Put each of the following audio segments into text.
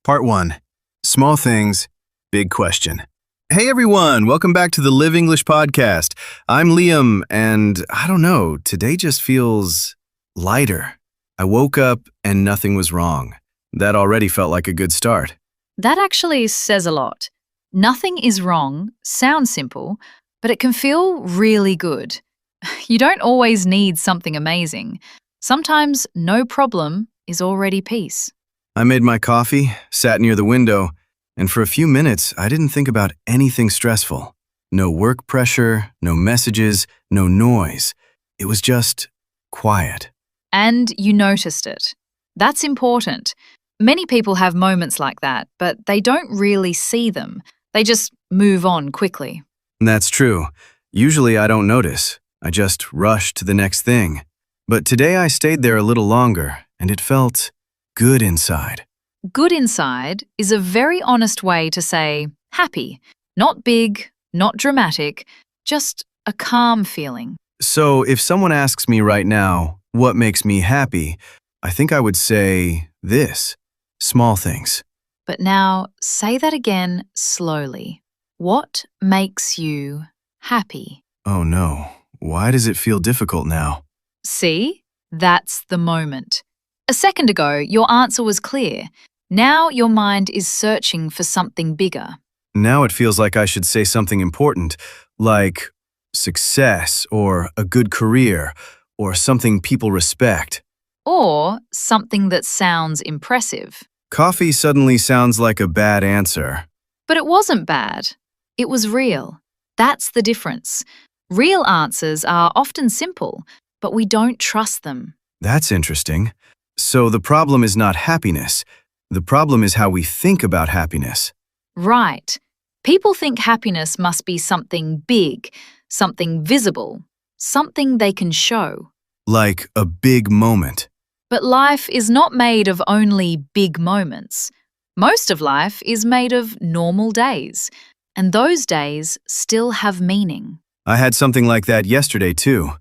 Part 1. Small things, big question. Hey everyone, welcome back to the Live English podcast. I'm Liam, and I don't know, today just feels lighter. I woke up and nothing was wrong. That already felt like a good start. That actually says a lot. Nothing is wrong sounds simple, but it can feel really good. You don't always need something amazing. Sometimes no problem is already peace. I made my coffee, sat near the window, and for a few minutes I didn't think about anything stressful. No work pressure, no messages, no noise. It was just quiet. And you noticed it. That's important. Many people have moments like that, but they don't really see them. They just move on quickly. That's true. Usually I don't notice. I just rush to the next thing. But today I stayed there a little longer, and it felt good inside. Good inside is a very honest way to say happy. Not big, not dramatic, just a calm feeling. So if someone asks me right now, what makes me happy, I think I would say this: small things. But now say that again slowly. What makes you happy? Oh no, why does it feel difficult now? See? That's the moment. A second ago, your answer was clear. Now your mind is searching for something bigger. Now it feels like I should say something important, like success or a good career or something people respect. Or something that sounds impressive. Coffee suddenly sounds like a bad answer. But it wasn't bad. It was real. That's the difference. Real answers are often simple, but we don't trust them. That's interesting. So the problem is not happiness. The problem is how we think about happiness. Right. People think happiness must be something big, something visible, something they can show. Like a big moment. But life is not made of only big moments. Most of life is made of normal days, and those days still have meaning. I had something like that yesterday too.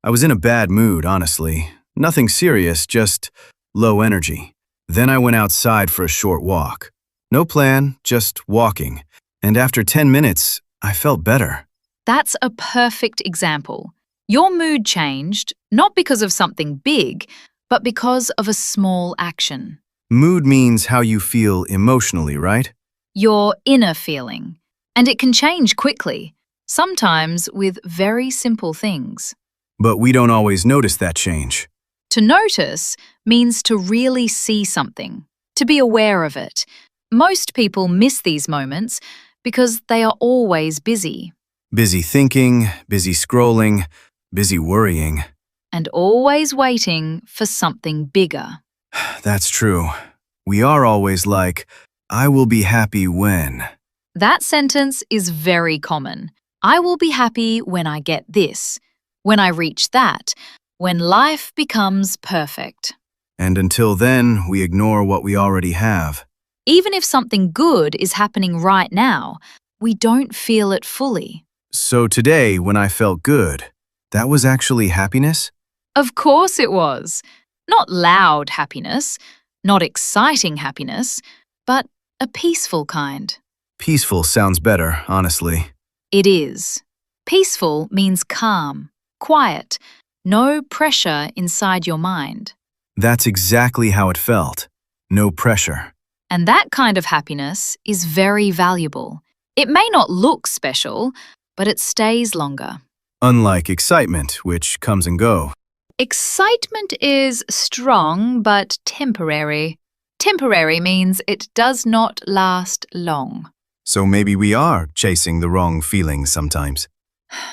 I was in a bad mood, honestly. Nothing serious, just low energy. Then I went outside for a short walk. No plan, just walking. And after 10 minutes, I felt better. That's a perfect example. Your mood changed, not because of something big, but because of a small action. Mood means how you feel emotionally, right? Your inner feeling. And it can change quickly, sometimes with very simple things. But we don't always notice that change. To notice means to really see something, to be aware of it. Most people miss these moments because they are always busy. Busy thinking, busy scrolling, busy worrying. And always waiting for something bigger. That's true. We are always like, I will be happy when. That sentence is very common. I will be happy when I get this, when I reach that, when life becomes perfect. And until then, we ignore what we already have. Even if something good is happening right now, we don't feel it fully. So today, when I felt good, that was actually happiness? Of course it was. Not loud happiness, not exciting happiness, but a peaceful kind. Peaceful sounds better, honestly. It is. Peaceful means calm, quiet, no pressure inside your mind. That's exactly how it felt. No pressure. And that kind of happiness is very valuable. It may not look special, but it stays longer. Unlike excitement, which comes and go. Excitement is strong but temporary. Temporary means it does not last long. So maybe we are chasing the wrong feelings sometimes.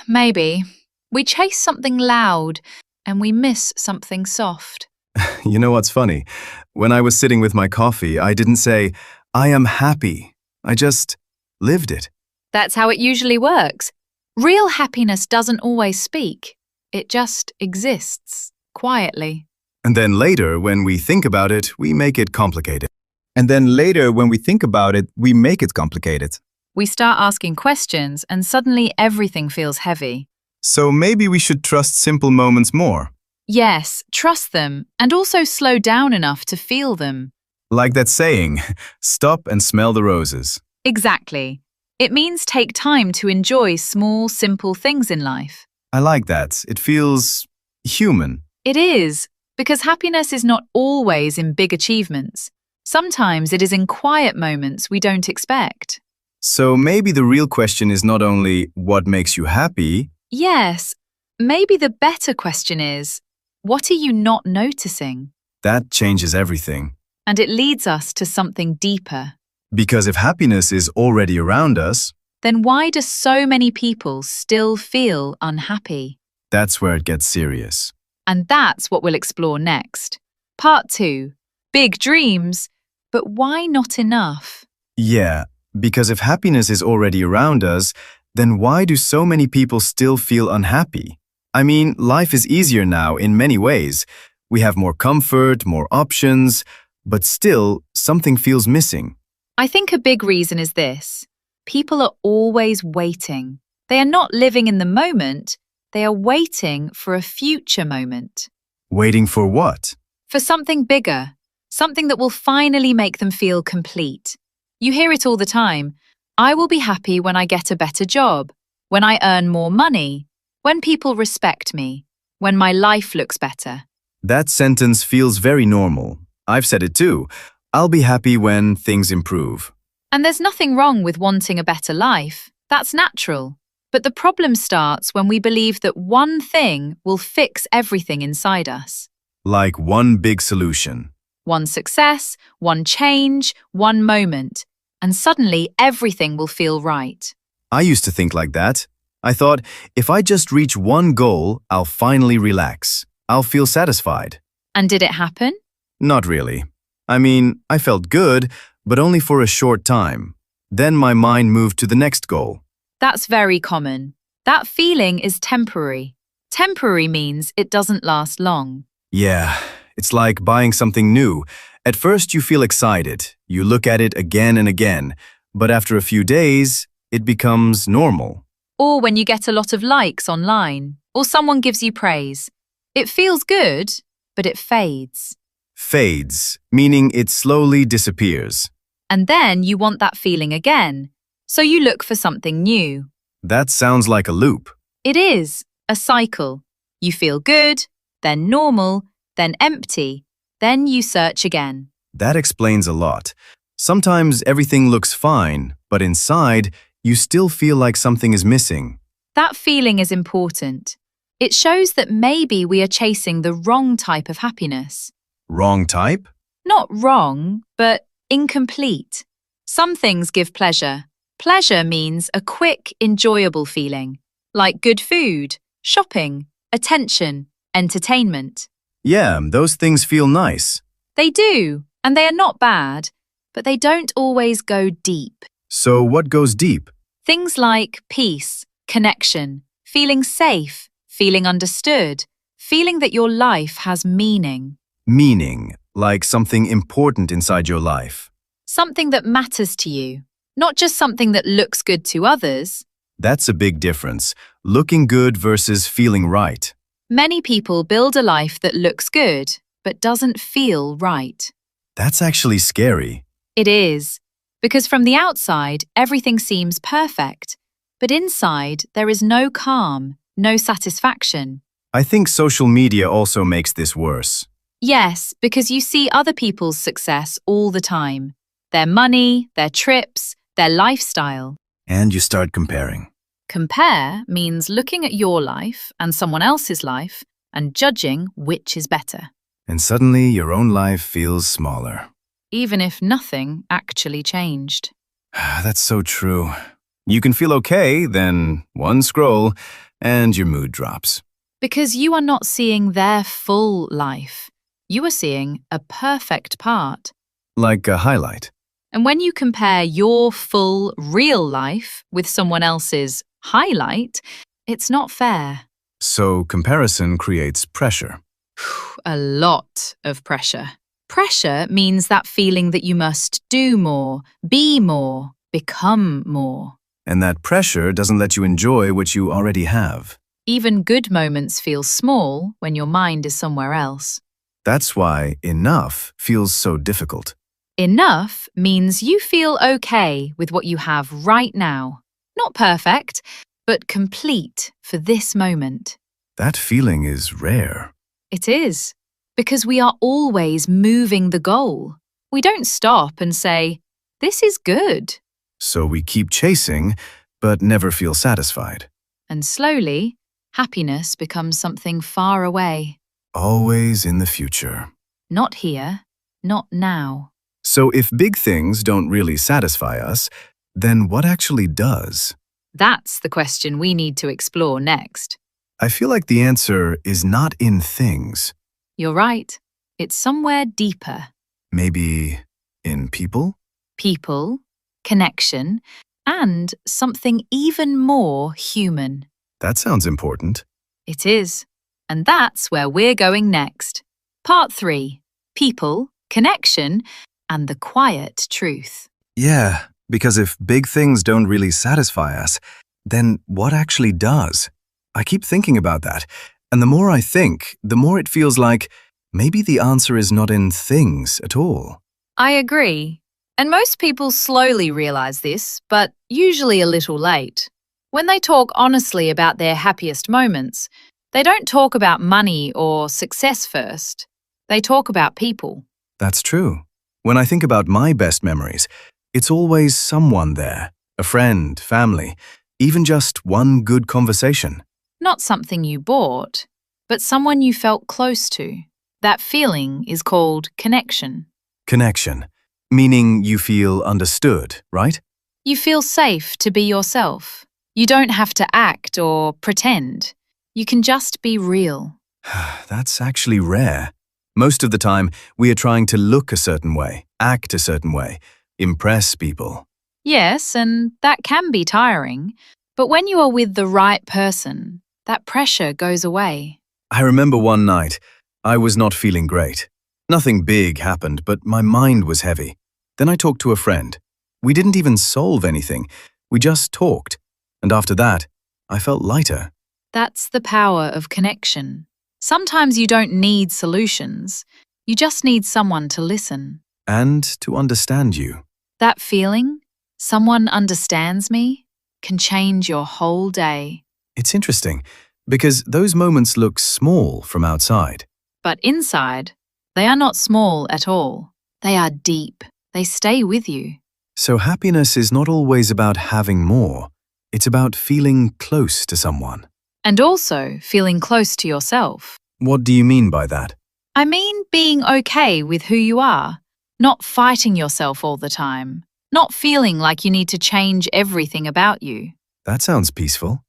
Maybe. We chase something loud and we miss something soft. You know what's funny? When I was sitting with my coffee, I didn't say, I am happy. I just lived it. That's how it usually works. Real happiness doesn't always speak. It just exists, quietly. And then later, when we think about it, we make it complicated. We start asking questions and suddenly everything feels heavy. So maybe we should trust simple moments more. Yes, trust them and also slow down enough to feel them. Like that saying, stop and smell the roses. Exactly. It means take time to enjoy small, simple things in life. I like that. It feels human. It is, because happiness is not always in big achievements. Sometimes it is in quiet moments we don't expect. So maybe the real question is not only what makes you happy, Yes, maybe the better question is, what are you not noticing? that changes everything. And it leads us to something deeper. Because if happiness is already around us, Then why do so many people still feel unhappy? that's where it gets serious. And that's what we'll explore next. Part 2. Big dreams, but why not enough? Yeah, because if happiness is already around us, then why do so many people still feel unhappy? I mean, life is easier now in many ways. We have more comfort, more options, but still, something feels missing. I think a big reason is this. People are always waiting. They are not living in the moment, they are waiting for a future moment. Waiting for what? For something bigger, something that will finally make them feel complete. You hear it all the time. I will be happy when I get a better job, when I earn more money, when people respect me, when my life looks better. That sentence feels very normal. I've said it too. I'll be happy when things improve. And there's nothing wrong with wanting a better life. That's natural. But the problem starts when we believe that one thing will fix everything inside us. Like one big solution. One success, one change, one moment. And suddenly everything will feel right. I used to think like that. I thought, if I just reach one goal, I'll finally relax. I'll feel satisfied. And did it happen? Not really. I mean, I felt good, but only for a short time. Then my mind moved to the next goal. That's very common. That feeling is temporary. Temporary means it doesn't last long. Yeah, it's like buying something new. At first you feel excited. You look at it again and again. But after a few days, it becomes normal. Or when you get a lot of likes online, or someone gives you praise. It feels good, but it fades. Fades, meaning it slowly disappears. And then you want that feeling again, so you look for something new. That sounds like a loop. It is a cycle. You feel good, then normal, then empty, then you search again. That explains a lot. Sometimes everything looks fine, but inside, you still feel like something is missing. That feeling is important. It shows that maybe we are chasing the wrong type of happiness. Wrong type? Not wrong, but incomplete. Some things give pleasure. Pleasure means a quick, enjoyable feeling, like good food, shopping, attention, entertainment. Yeah, those things feel nice. They do, and they are not bad, but they don't always go deep. So what goes deep? Things like peace, connection, feeling safe, feeling understood, feeling that your life has meaning. Meaning, like something important inside your life. Something that matters to you, not just something that looks good to others. That's a big difference. Looking good versus feeling right. Many people build a life that looks good, but doesn't feel right. That's actually scary. It is, because from the outside, everything seems perfect, but inside, there is no calm, no satisfaction. I think social media also makes this worse. Yes, because you see other people's success all the time. Their money, their trips, their lifestyle. And you start comparing. Compare means looking at your life and someone else's life and judging which is better, And suddenly your own life feels smaller. even if nothing actually changed. That's so true. You can feel okay, then one scroll, and your mood drops. Because you are not seeing their full life. You are seeing a perfect part. Like a highlight. And when you compare your full, real life with someone else's highlight, it's not fair. So comparison creates pressure. A lot of pressure. Pressure means that feeling that you must do more, be more, become more. And that pressure doesn't let you enjoy what you already have. Even good moments feel small when your mind is somewhere else. That's why enough feels so difficult. Enough means you feel okay with what you have right now. Not perfect, but complete for this moment. That feeling is rare. It is, because we are always moving the goal. We don't stop and say, "This is good." So we keep chasing, but never feel satisfied. And slowly, happiness becomes something far away. Always in the future. Not here, not now. So if big things don't really satisfy us, then what actually does? That's the question we need to explore next. I feel like the answer is not in things. You're right. It's somewhere deeper. Maybe in people? People, connection, and something even more human. That sounds important. It is. And that's where we're going next. Part 3. People, connection, and the quiet truth. Yeah, because if big things don't really satisfy us, then what actually does? I keep thinking about that, and the more I think, the more it feels like maybe the answer is not in things at all. I agree. And most people slowly realize this, but usually a little late. When they talk honestly about their happiest moments, they don't talk about money or success first. They talk about people. That's true. When I think about my best memories, it's always someone there, a friend, family, even just one good conversation. Not something you bought, but someone you felt close to. That feeling is called connection. Connection, meaning you feel understood, right? You feel safe to be yourself. You don't have to act or pretend. You can just be real. That's actually rare. Most of the time, we are trying to look a certain way, act a certain way, impress people. Yes, and that can be tiring. But when you are with the right person, that pressure goes away. I remember one night, I was not feeling great. Nothing big happened, but my mind was heavy. Then I talked to a friend. We didn't even solve anything. We just talked. And after that, I felt lighter. That's the power of connection. Sometimes you don't need solutions. You just need someone to listen. And to understand you. That feeling, someone understands me, can change your whole day. It's interesting, because those moments look small from outside. But inside, they are not small at all. They are deep. They stay with you. So happiness is not always about having more. It's about feeling close to someone. And also feeling close to yourself. What do you mean by that? I mean being okay with who you are, not fighting yourself all the time, not feeling like you need to change everything about you. That sounds peaceful.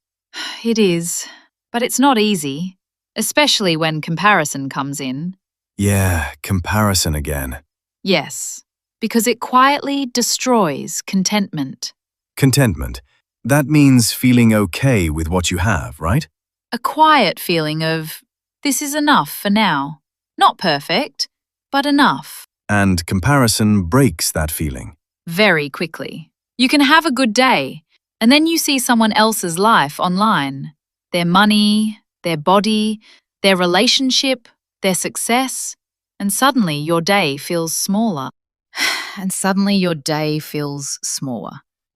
It is, but it's not easy, especially when comparison comes in. Yeah, comparison again. Yes, because it quietly destroys contentment. Contentment. That means feeling okay with what you have, right? A quiet feeling of, this is enough for now. Not perfect, but enough. And comparison breaks that feeling. Very quickly. You can have a good day, and then you see someone else's life online. Their money, their body, their relationship, their success, and suddenly your day feels smaller.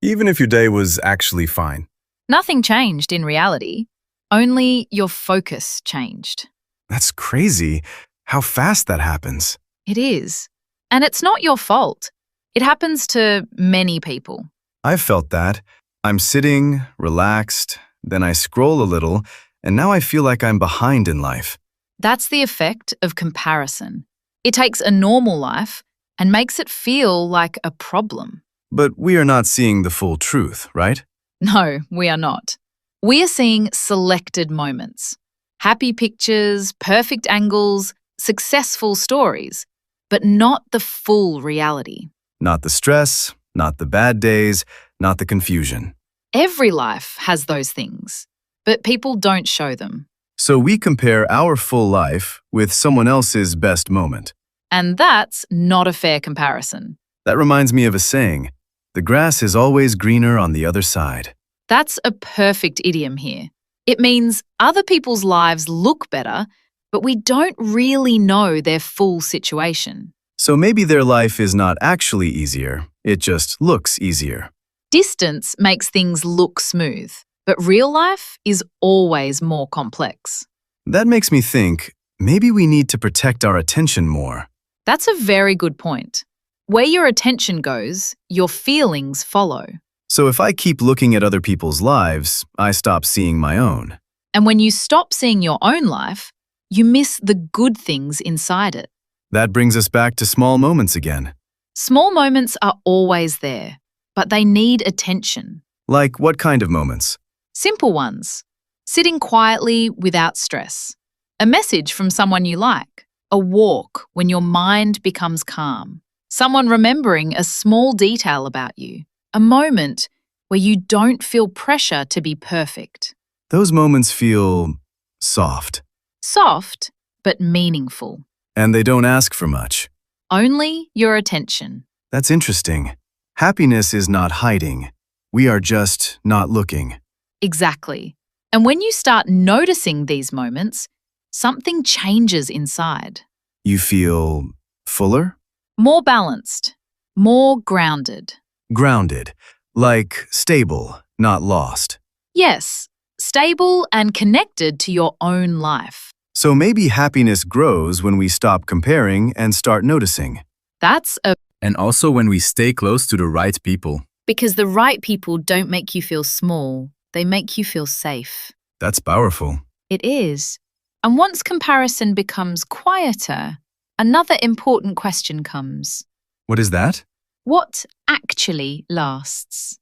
Even if your day was actually fine. Nothing changed in reality. Only your focus changed. That's crazy. How fast that happens. It is. And it's not your fault. It happens to many people. I've felt that. I'm sitting, relaxed, then I scroll a little, and now I feel like I'm behind in life. That's the effect of comparison. It takes a normal life and makes it feel like a problem. But we are not seeing the full truth, right? No, we are not. We are seeing selected moments. Happy pictures, perfect angles, successful stories, but not the full reality. Not the stress, not the bad days, not the confusion. Every life has those things, but people don't show them. So we compare our full life with someone else's best moment. And that's not a fair comparison. That reminds me of a saying, the grass is always greener on the other side. That's a perfect idiom here. It means other people's lives look better, but we don't really know their full situation. So maybe their life is not actually easier, it just looks easier. Distance makes things look smooth, but real life is always more complex. That makes me think maybe we need to protect our attention more. That's a very good point. Where your attention goes, your feelings follow. So if I keep looking at other people's lives, I stop seeing my own. And when you stop seeing your own life, you miss the good things inside it. That brings us back to small moments again. Small moments are always there, but they need attention. Like what kind of moments? Simple ones. Sitting quietly without stress. A message from someone you like. A walk when your mind becomes calm. Someone remembering a small detail about you. A moment where you don't feel pressure to be perfect. Those moments feel soft. Soft, but meaningful. And they don't ask for much. Only your attention. That's interesting. Happiness is not hiding. We are just not looking. Exactly. And when you start noticing these moments, something changes inside. You feel fuller? More balanced. More grounded. Grounded. Like stable, not lost. Yes, stable and connected to your own life. So maybe happiness grows when we stop comparing and start noticing. That's And also when we stay close to the right people. because the right people don't make you feel small, they make you feel safe. That's powerful. It is. And once comparison becomes quieter, another important question comes. What is that? What actually lasts?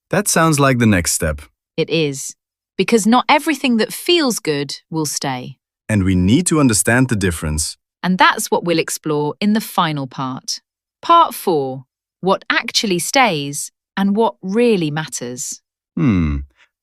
That sounds like the next step. It is. Because not everything that feels good will stay. And we need to understand the difference. And that's what we'll explore in the final part. Part 4. What actually stays and what really matters.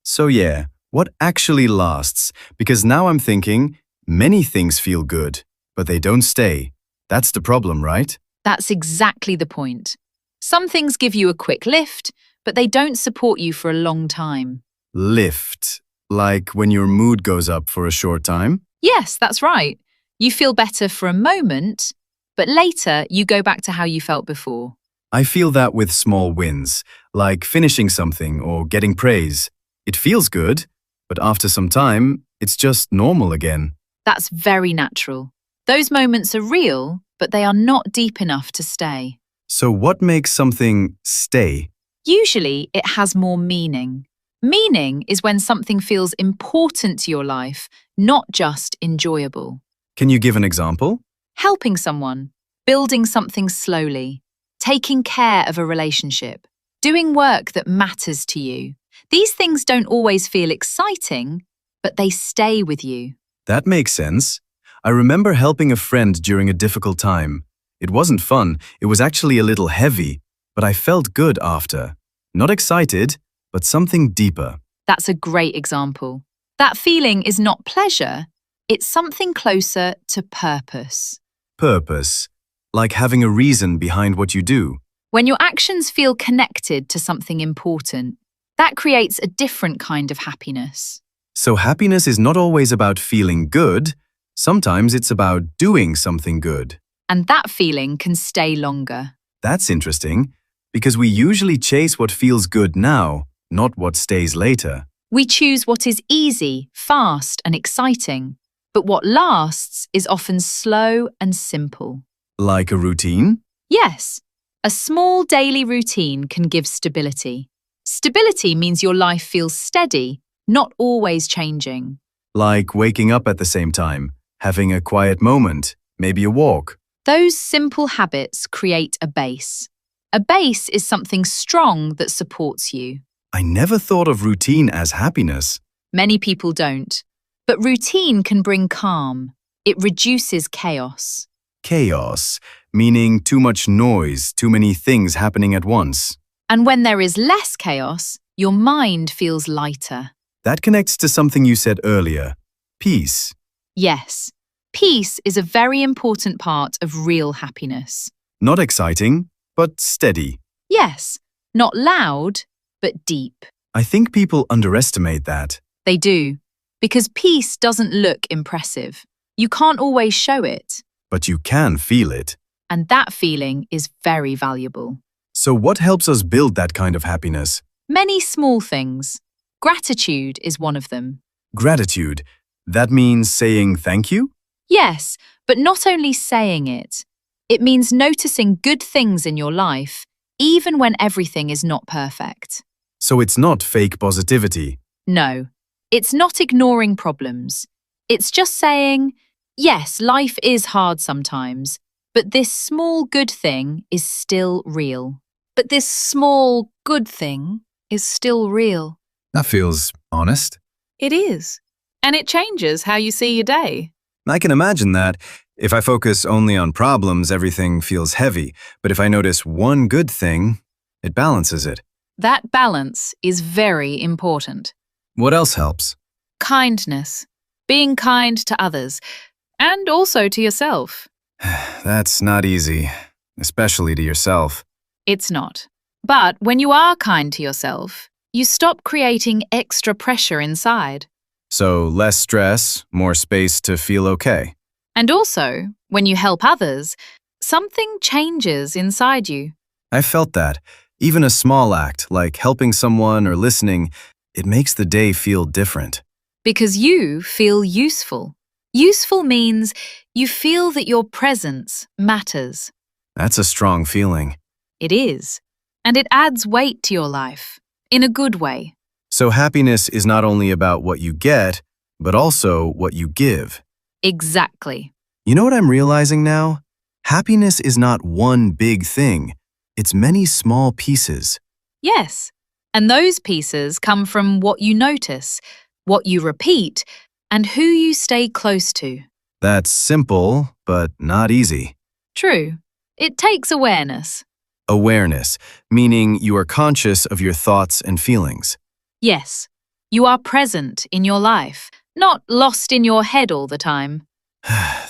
So yeah, what actually lasts? Because now I'm thinking, many things feel good, but they don't stay. That's the problem, right? That's exactly the point. Some things give you a quick lift, but they don't support you for a long time. Lift. Like when your mood goes up for a short time? Yes, that's right. You feel better for a moment, but later you go back to how you felt before. I feel that with small wins, like finishing something or getting praise. It feels good, but after some time, it's just normal again. That's very natural. Those moments are real, but they are not deep enough to stay. So what makes something stay? Usually, it has more meaning. Meaning is when something feels important to your life, not just enjoyable. Can you give an example? Helping someone, building something slowly, taking care of a relationship, doing work that matters to you. These things don't always feel exciting, but they stay with you. That makes sense. I remember helping a friend during a difficult time. It wasn't fun, it was actually a little heavy, but I felt good after. Not excited, but something deeper. That's a great example. That feeling is not pleasure, it's something closer to purpose. Purpose. Like having a reason behind what you do. When your actions feel connected to something important, that creates a different kind of happiness. So happiness is not always about feeling good. Sometimes it's about doing something good. And that feeling can stay longer. That's interesting, because we usually chase what feels good now, not what stays later. We choose what is easy, fast, and exciting. But what lasts is often slow and simple. Like a routine? Yes, a small daily routine can give stability. Stability means your life feels steady, not always changing. Like waking up at the same time, having a quiet moment, maybe a walk. Those simple habits create a base. A base is something strong that supports you. I never thought of routine as happiness. Many people don't. But routine can bring calm. It reduces chaos. Chaos, meaning too much noise, too many things happening at once. And when there is less chaos, your mind feels lighter. That connects to something you said earlier. Peace. Yes, peace is a very important part of real happiness. Not exciting, but steady. Yes, not loud, but deep. I think people underestimate that. They do, because peace doesn't look impressive. You can't always show it. But you can feel it. and that feeling is very valuable. So what helps us build that kind of happiness? Many small things. Gratitude is one of them. Gratitude. That means saying thank you? Yes, but not only saying it. It means noticing good things in your life, even when everything is not perfect. So it's not fake positivity. No, it's not ignoring problems. It's just saying, yes, life is hard sometimes, but this small good thing is still real. But this small good thing is still real. That feels honest. It is. And it changes how you see your day. I can imagine that. If I focus only on problems, everything feels heavy. But if I notice one good thing, it balances it. That balance is very important. What else helps? Kindness. Being kind to others. And also to yourself. That's not easy, especially to yourself. It's not. But when you are kind to yourself, you stop creating extra pressure inside. So less stress, more space to feel okay. And also, when you help others, something changes inside you. I felt that. Even a small act, like helping someone or listening, it makes the day feel different. Because you feel useful. Useful means you feel that your presence matters. That's a strong feeling. It is. And it adds weight to your life, in a good way. So happiness is not only about what you get, but also what you give. Exactly. You know what I'm realizing now? Happiness is not one big thing. It's many small pieces. Yes. And those pieces come from what you notice, what you repeat, and who you stay close to. That's simple, but not easy. True. It takes awareness. Awareness, meaning you are conscious of your thoughts and feelings. Yes. You are present in your life, not lost in your head all the time.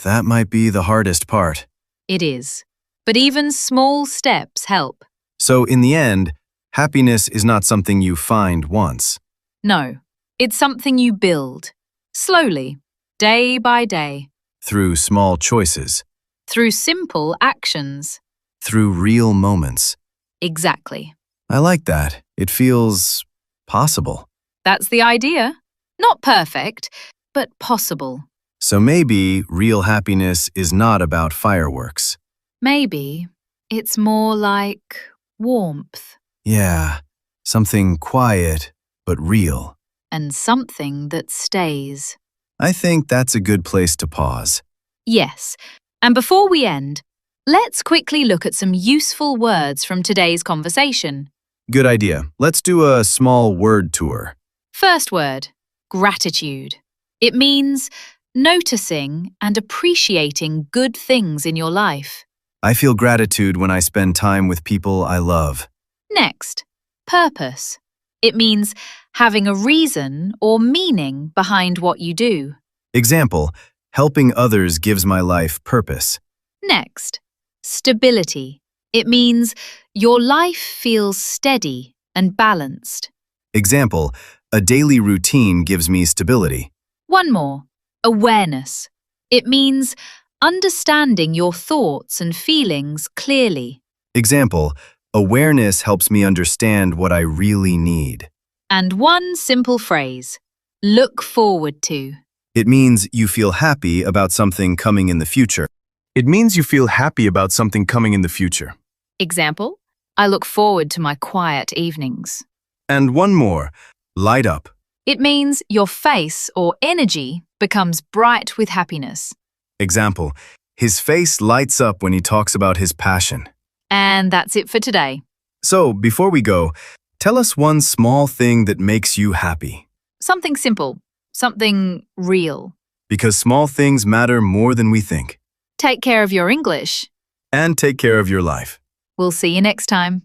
That might be the hardest part. It is. But even small steps help. So in the end, happiness is not something you find once. No. It's something you build. Slowly. Day by day. Through small choices. Through simple actions. Through real moments. Exactly. I like that. It feels possible. That's the idea. Not perfect, but possible. So maybe real happiness is not about fireworks. Maybe it's more like warmth Yeah, something quiet but real. and something that stays. I think that's a good place to pause. Yes. And before we end, let's quickly look at some useful words from today's conversation. Good idea. Let's do a small word tour. First word, gratitude. It means noticing and appreciating good things in your life. I feel gratitude when I spend time with people I love. Next, purpose. It means having a reason or meaning behind what you do. Example, helping others gives my life purpose. Next, stability. It means your life feels steady and balanced. Example, a daily routine gives me stability. One more, awareness. It means understanding your thoughts and feelings clearly. Example, awareness helps me understand what I really need. And one simple phrase, look forward to. It means you feel happy about something coming in the future. It means you feel happy about something coming in the future. Example, I look forward to my quiet evenings. And one more, light up. It means your face or energy becomes bright with happiness. Example, his face lights up when he talks about his passion. And that's it for today. So, before we go, tell us one small thing that makes you happy. Something simple, something real. Because small things matter more than we think. Take care of your English. And take care of your life. We'll see you next time.